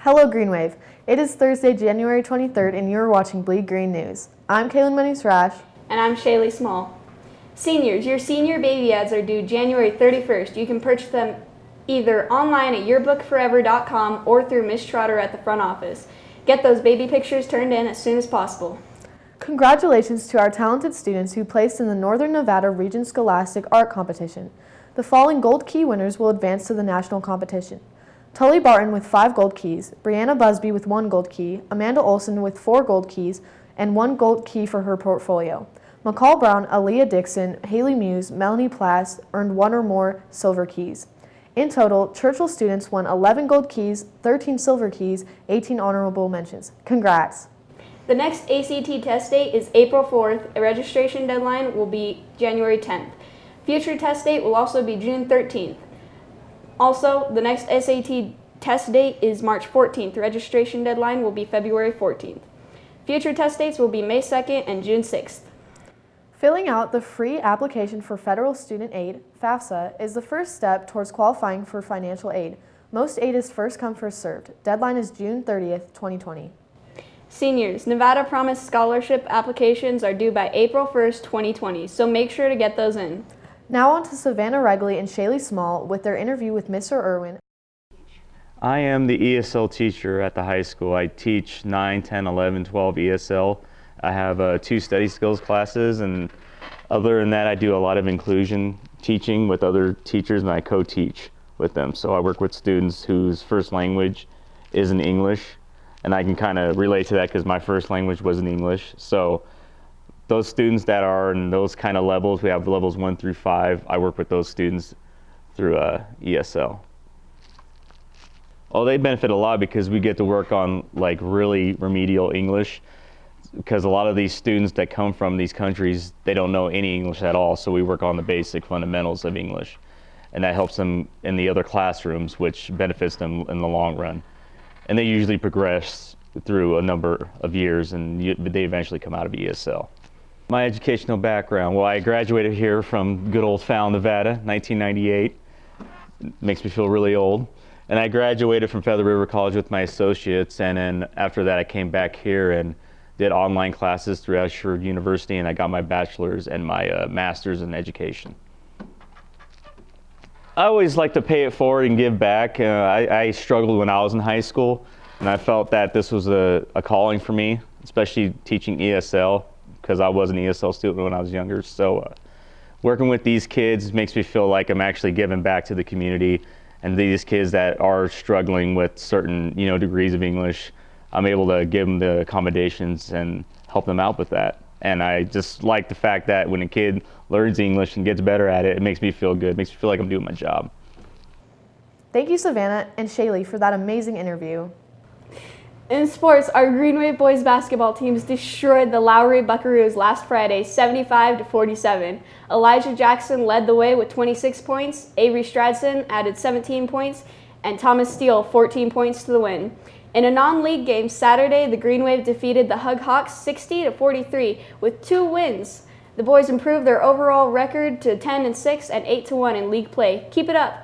Hello, Green Wave. It is Thursday, January 23rd, and you're watching Bleed Green News. I'm Kaylin Menis-Rash. And I'm Shaylee Small. Seniors, your senior baby ads are due January 31st. You can purchase them either online at yearbookforever.com or through Miss Trotter at the front office. Get those baby pictures turned in as soon as possible. Congratulations to our talented students who placed in the Northern Nevada Region Scholastic Art Competition. The following Gold Key winners will advance to the national competition. Tully Barton with 5 gold keys, Brianna Busby with 1 gold key, Amanda Olson with 4 gold keys, and 1 gold key for her portfolio. McCall Brown, Aaliyah Dixon, Haley Muse, Melanie Plass earned 1 or more silver keys. In total, Churchill students won 11 gold keys, 13 silver keys, 18 honorable mentions. Congrats! The next ACT test date is April 4th. A registration deadline will be January 10th. Future test date will also be June 13th. Also, the next SAT test date is March 14th. The registration deadline will be February 14th. Future test dates will be May 2nd and June 6th. Filling out the free application for federal student aid, FAFSA, is the first step towards qualifying for financial aid. Most aid is first come, first served. Deadline is June 30th, 2020. Seniors, Nevada Promise Scholarship applications are due by April 1st, 2020, so make sure to get those in. Now on to Savannah Regley and Shaylee Small with their interview with Mr. Irwin. I am the ESL teacher at the high school. I teach 9, 10, 11, 12 ESL. I have 2 study skills classes, and other than that, I do a lot of inclusion teaching with other teachers, and I co-teach with them. So I work with students whose first language isn't English, and I can kind of relate to that because my first language wasn't English. So those students that are in those kind of levels, we have levels 1 through 5. I work with those students through ESL. Oh, they benefit a lot because we get to work on like really remedial English, because a lot of these students that come from these countries, they don't know any English at all. So we work on the basic fundamentals of English, and that helps them in the other classrooms, which benefits them in the long run. And they usually progress through a number of years, and they eventually come out of ESL. My educational background, well, I graduated here from good old Fallon, Nevada, 1998. Makes me feel really old. And I graduated from Feather River College with my associates, and then after that I came back here and did online classes through Ashford University, and I got my bachelor's and my master's in education. I always like to pay it forward and give back. I struggled when I was in high school, and I felt that this was a calling for me, especially teaching ESL, because I was an ESL student when I was younger. So working with these kids makes me feel like I'm actually giving back to the community, and these kids that are struggling with certain degrees of English, I'm able to give them the accommodations and help them out with that. And I just like the fact that when a kid learns English and gets better at it, it makes me feel good. It makes me feel like I'm doing my job. Thank you, Savannah and Shaylee, for that amazing interview. In sports, our Green Wave boys basketball teams destroyed the Lowry Buckaroos last Friday, 75-47. Elijah Jackson led the way with 26 points, Avery Stradson added 17 points, and Thomas Steele 14 points to the win. In a non-league game Saturday, the Green Wave defeated the Hug Hawks 60-43 with 2 wins. The boys improved their overall record to 10-6 and 8-1 in league play. Keep it up.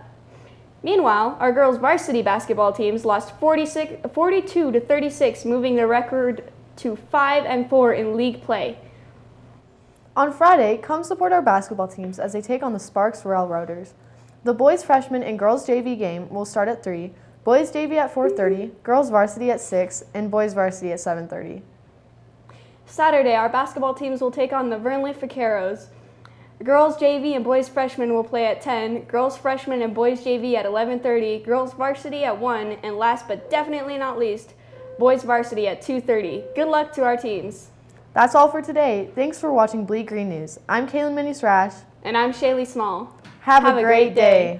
Meanwhile, our girls' varsity basketball teams lost 42-36, moving their record to 5-4 in league play. On Friday, come support our basketball teams as they take on the Sparks Railroaders. The boys' freshman and girls' JV game will start at 3, boys' JV at 4:30, girls' varsity at 6, and boys' varsity at 7:30. Saturday, our basketball teams will take on the Vernley Vaqueros. Girls JV and boys freshmen will play at 10, girls freshmen and boys JV at 11:30, girls varsity at 1, and last but definitely not least, boys varsity at 2:30. Good luck to our teams. That's all for today. Thanks for watching Bleed Green News. I'm Kaylin Menis-Rash. And I'm Shaylee Small. Have a great day.